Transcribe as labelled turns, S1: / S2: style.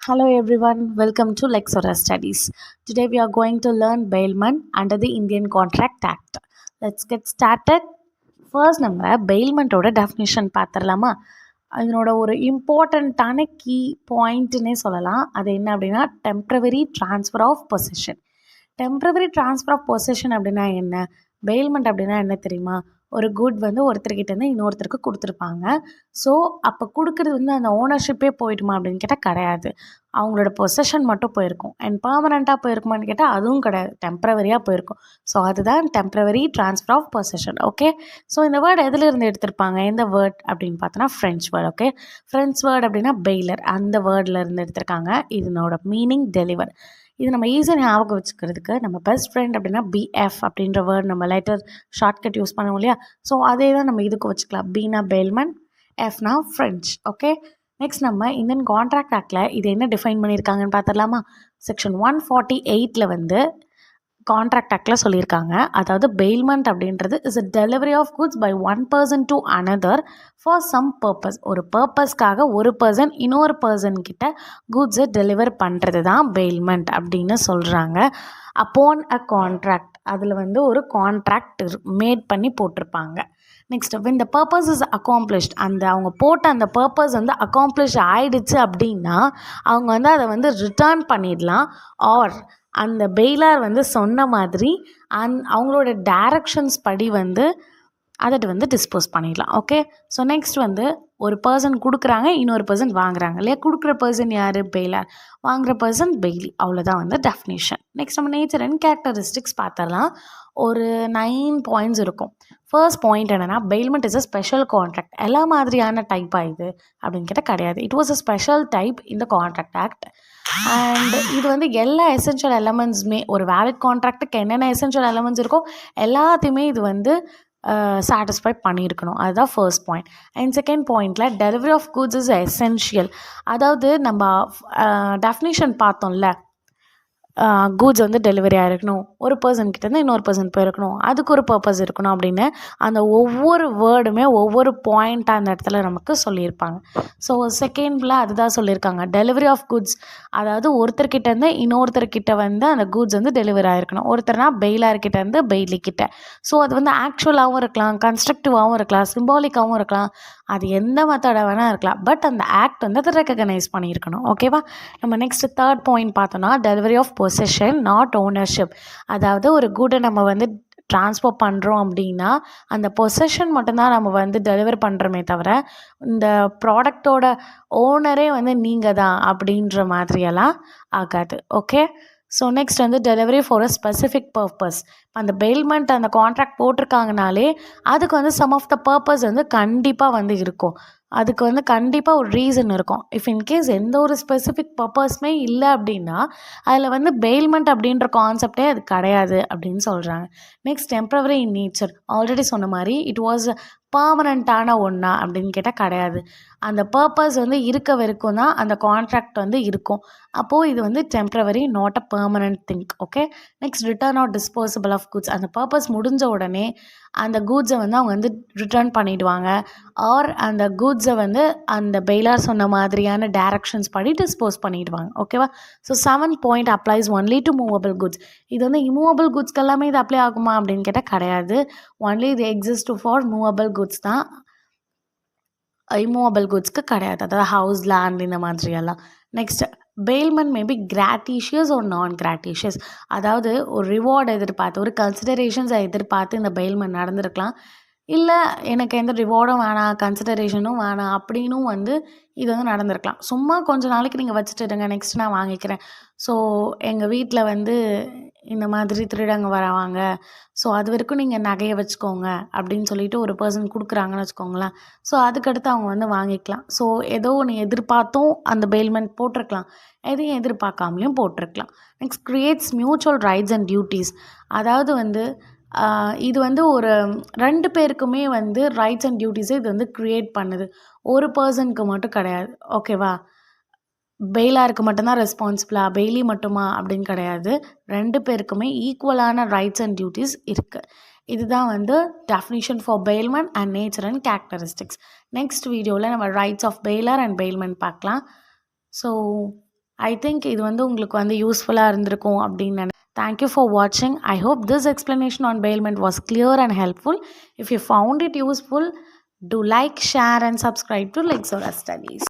S1: Hello everyone, welcome to Lexora Studies. Today we are going to learn bailment under the Indian Contract Act. Let's get started. First நம்ம bailmentோட definition பார்த்துடலாமா? அதனோட ஒரு இம்பார்ட்டண்ட்டான key பாயிண்ட்னே சொல்லலாம். அது என்ன அப்படின்னா temporary transfer of possession. Temporary transfer of possession அப்படின்னா என்ன? பெயில்மெண்ட் அப்படின்னா என்ன தெரியுமா? ஒரு குட் வந்து ஒருத்தர்கிட்டேருந்து இன்னொருத்தருக்கு கொடுத்துருப்பாங்க. ஸோ அப்போ கொடுக்குறது வந்து அந்த ஓனர்ஷிப்பே போயிடுமா அப்படின்னு கேட்டால் கிடையாது. அவங்களோட பொசஷன் மட்டும் போயிருக்கும். அண்ட் பர்மனெண்ட்டாக போயிருக்குமான்னு கேட்டால் அதுவும் கிடையாது, டெம்ப்ரவரியாக போயிருக்கும். ஸோ அதுதான் temporary transfer of possession. Okay, so இந்த வேர்டு எதுலேருந்து எடுத்திருப்பாங்க? எந்த வேர்ட் அப்படின்னு பார்த்தோன்னா French word. Okay, French word அப்படின்னா பெய்லர், அந்த வேர்ட்லேருந்து எடுத்திருக்காங்க. இதனோட மீனிங் டெலிவர். இது நம்ம ஈஸியாக ஞாபகம் வச்சுக்கிறதுக்கு நம்ம பெஸ்ட் ஃப்ரெண்ட் அப்படின்னா பிஎஃப் அப்படின்ற வேர்ட் நம்ம லெட்டர் ஷார்ட்கட் யூஸ் பண்ணுவோம் இல்லையா? ஸோ அதே தான் நம்ம இதுக்கு வச்சுக்கலாம். பீனா பெயில்மெண்ட், எஃப்னா ஃப்ரெஞ்ச். ஓகே, நெக்ஸ்ட் நம்ம இந்தியன் கான்ட்ராக்ட் ஆக்டில் இது என்ன டிஃபைன் பண்ணியிருக்காங்கன்னு பார்த்துடலாமா? செக்ஷன் 148 வந்து கான்ட்ராக்ட் ஆக்டில் சொல்லியிருக்காங்க. அதாவது பெயில்மெண்ட் அப்படின்றது is a delivery of goods by one person to another for some purpose. ஒரு பர்பஸ்க்காக ஒரு பர்சன் இன்னொரு பர்சன்கிட்ட குட்ஸை டெலிவர் பண்ணுறது தான் பெயில்மெண்ட் அப்படின்னு சொல்கிறாங்க. அப்போன் அ கான்ட்ராக்ட், அதில் வந்து ஒரு கான்ட்ராக்ட் மேட் பண்ணி போட்டிருப்பாங்க. நெக்ஸ்ட் இந்த பர்பஸ் இஸ் அக்காம்ப்ளிஷ்ட், அந்த அவங்க போட்ட அந்த பர்பஸ் வந்து அக்காம்ப்ளிஷ் ஆயிடுச்சு அப்படின்னா அவங்க வந்து அதை வந்து ரிட்டர்ன் பண்ணிடலாம். ஆர் அந்த பெயிலார் வந்து சொன்ன மாதிரி அவங்களோட டைரக்ஷன்ஸ் படி வந்து அதை வந்து டிஸ்போஸ் பண்ணிடலாம். ஓகே, ஸோ நெக்ஸ்ட் வந்து ஒரு பர்சன் கொடுக்குறாங்க, இன்னொரு பர்சன் வாங்குறாங்க இல்லையா? கொடுக்குற பர்சன் யார்? பெயிலார். வாங்குகிற பர்சன் பெய்லி. அவ்வளோதான் வந்து டெஃபினேஷன். நெக்ஸ்ட் நம்ம நேச்சர் அண்ட் கேரக்டரிஸ்டிக்ஸ் பார்த்தரலாம். ஒரு 9 பாயிண்ட்ஸ் இருக்கும். ஃபர்ஸ்ட் பாயிண்ட் என்னென்னா, bailment is a special contract. எல்லா மாதிரியான டைப்பாக இது அப்படின்னு கேட்டால் கிடையாது. It was a special type இந்த கான்ட்ராக்ட் ஆக்ட். அண்ட் இது வந்து எல்லா எசென்ஷியல் எலமெண்ட்ஸுமே, ஒரு வேலிட் கான்ட்ராக்டுக்கு என்னென்ன எசென்ஷியல் எலமெண்ட்ஸ் இருக்கோ எல்லாத்தையுமே இது வந்து சாட்டிஸ்ஃபை பண்ணியிருக்கணும். அதுதான் ஃபர்ஸ்ட் பாயிண்ட். அண்ட் செகண்ட் பாயிண்டில் delivery of goods is essential. அதாவது நம்ம டெஃபினிஷன் பார்த்தோம்ல, கூட்ஸ் வந்து டெலிவரி ஆகிருக்கணும், ஒரு பர்சன்கிட்டேருந்து இன்னொரு பர்சன் போயிருக்கணும், அதுக்கு ஒரு பர்பஸ் இருக்கணும் அப்படின்னு அந்த ஒவ்வொரு வேர்டுமே ஒவ்வொரு பாயிண்ட்டாக அந்த இடத்துல நமக்கு சொல்லியிருப்பாங்க. ஸோ செகண்டில் அதுதான் சொல்லியிருக்காங்க, டெலிவரி ஆஃப் குட்ஸ். அதாவது ஒருத்தர்கிட்டேருந்து இன்னொருத்தர்கிட்ட வந்து அந்த கூட்ஸ் வந்து டெலிவரி ஆகிருக்கணும். ஒருத்தர்னா பெயிலார்கிட்டேருந்து பெய்லிக்கிட்ட. ஸோ அது வந்து ஆக்சுவலாகவும் இருக்கலாம், கன்ஸ்ட்ரக்டிவாகவும் இருக்கலாம், சிம்பாலிக்காகவும் இருக்கலாம், அது எந்த மெத்தடாக வேணால் இருக்கலாம். பட் அந்த ஆக்ட் வந்து அதை ரெக்கக்னைஸ் பண்ணியிருக்கணும். ஓகேவா? நம்ம நெக்ஸ்ட் தேர்ட் பாயிண்ட் பார்த்தோன்னா, delivery of possession not ownership. அதாவது ஒரு குட்டை நம்ம வந்து ட்ரான்ஸ்ஃபர் பண்ணுறோம் அப்படின்னா அந்த பொசஷன் மட்டும்தான் நம்ம வந்து டெலிவர் பண்ணுறோமே தவிர இந்த ப்ராடக்டோட ஓனரே வந்து நீங்கள் தான் அப்படின்ற மாதிரியெல்லாம் ஆகாது. ஓகே, ஸோ நெக்ஸ்ட் வந்து delivery for a specific purpose. அந்த பெயில்மெண்ட் அந்த கான்ட்ராக்ட் போட்டிருக்காங்கனாலே அதுக்கு வந்து சம் ஆஃப் த பர்பஸ் வந்து கண்டிப்பாக வந்து இருக்கும். அதுக்கு வந்து கண்டிப்பாக ஒரு ரீசன் இருக்கும். இஃப் இன்கேஸ் எந்த ஒரு ஸ்பெசிஃபிக் பர்பஸுமே இல்லை அப்படின்னா அதில் வந்து பெயில்மெண்ட் அப்படின்ற கான்செப்டே அது கிடையாது அப்படின்னு சொல்கிறாங்க. Next temporary in nature. Already சொன்ன மாதிரி இட் வாஸ் பர்மனண்ட்டான ஒன்றா அப்படின்னு கேட்டால் கிடையாது. அந்த பர்பஸ் வந்து இருக்க வரைக்கும் தான் அந்த கான்ட்ராக்ட் வந்து இருக்கும். அப்போது இது வந்து temporary, not a permanent thing. Okay, next return or disposable of goods. அந்த பர்பஸ் முடிஞ்ச உடனே அந்த கூட்ஸை வந்து அவங்க வந்து ரிட்டர்ன் பண்ணிவிடுவாங்க. ஆர் அந்த கூட்ஸை வந்து அந்த பெயிலார் சொன்ன மாதிரியான டைரக்ஷன்ஸ் படி டிஸ்போஸ் பண்ணிவிடுவாங்க. ஓகேவா? So 7th point applies only to movable goods. இது வந்து இம்மூவபிள் குட்ஸ்க்கு எல்லாமே இது அப்ளை ஆகுமா அப்படின்னு கேட்டால் கிடையாது. ஒன்லி இது எக்ஸிஸ்ட் ஃபார் மூவபிள் குட்ஸ் தான், இம்மூவபிள் குட்ஸ்க்கு கிடையாது. அதாவது ஹவுஸ், லேண்ட் இந்த மாதிரியெல்லாம். நெக்ஸ்ட் பெயில்மெண்ட் மேபி கிராட்டிஷியஸ் ஒரு நான் கிராட்டிஷியஸ். அதாவது ஒரு ரிவார்டு எதிர்பார்த்து, ஒரு கன்சிடரேஷன்ஸை எதிர்பார்த்து இந்த பெயில்மெண்ட் நடந்திருக்கலாம். இல்லை எனக்கு எந்த ரிவார்டும் வேணாம், கன்சிடரேஷனும் வேணாம் அப்படின்னும் வந்து இது வந்து நடந்திருக்கலாம். சும்மா கொஞ்சம் நாளைக்கு நீங்கள் வச்சுட்டு இருங்க, நெக்ஸ்ட் நான் வாங்கிக்கிறேன். ஸோ எங்கள் வீட்டில் வந்து இந்த மாதிரி திருடங்க வருவாங்க, ஸோ அது வரைக்கும் நீங்கள் நகையை வச்சுக்கோங்க அப்படின்னு சொல்லிட்டு ஒரு பர்சன் கொடுக்குறாங்கன்னு வச்சுக்கோங்களேன். ஸோ அதுக்கடுத்து அவங்க வந்து வாங்கிக்கலாம். ஸோ ஏதோ ஒன்று எதிர்பார்த்தும் அந்த பெயில்மெண்ட் போட்டிருக்கலாம், எதையும் எதிர்பார்க்காமலையும் போட்டிருக்கலாம். Next creates mutual rights and duties. அதாவது வந்து இது வந்து ஒரு 2 பேருக்குமே வந்து ரைட்ஸ் அண்ட் டியூட்டிஸை இது வந்து க்ரியேட் பண்ணுது, ஒரு பர்சனுக்கு மட்டும் கிடையாது. ஓகேவா? பெயிலாருக்கு மட்டும்தான் ரெஸ்பான்சிபிளா, பெய்லி மட்டுமா அப்படின்னு கிடையாது. 2 பேருக்குமே ஈக்குவலான ரைட்ஸ் அண்ட் டியூட்டிஸ் இருக்குது. இதுதான் வந்து definition for bailment and nature and characteristics. Next வீடியோவில் நம்ம rights of bailor and bailment பார்க்கலாம். ஸோ ஐ திங்க் இது வந்து உங்களுக்கு வந்து யூஸ்ஃபுல்லாக இருந்திருக்கும் அப்படின்னு தேங்க்யூ ஃபார் வாட்சிங். I hope this explanation on bailment was clear and helpful. If you found it useful, do like, share and subscribe to Lexora Studies.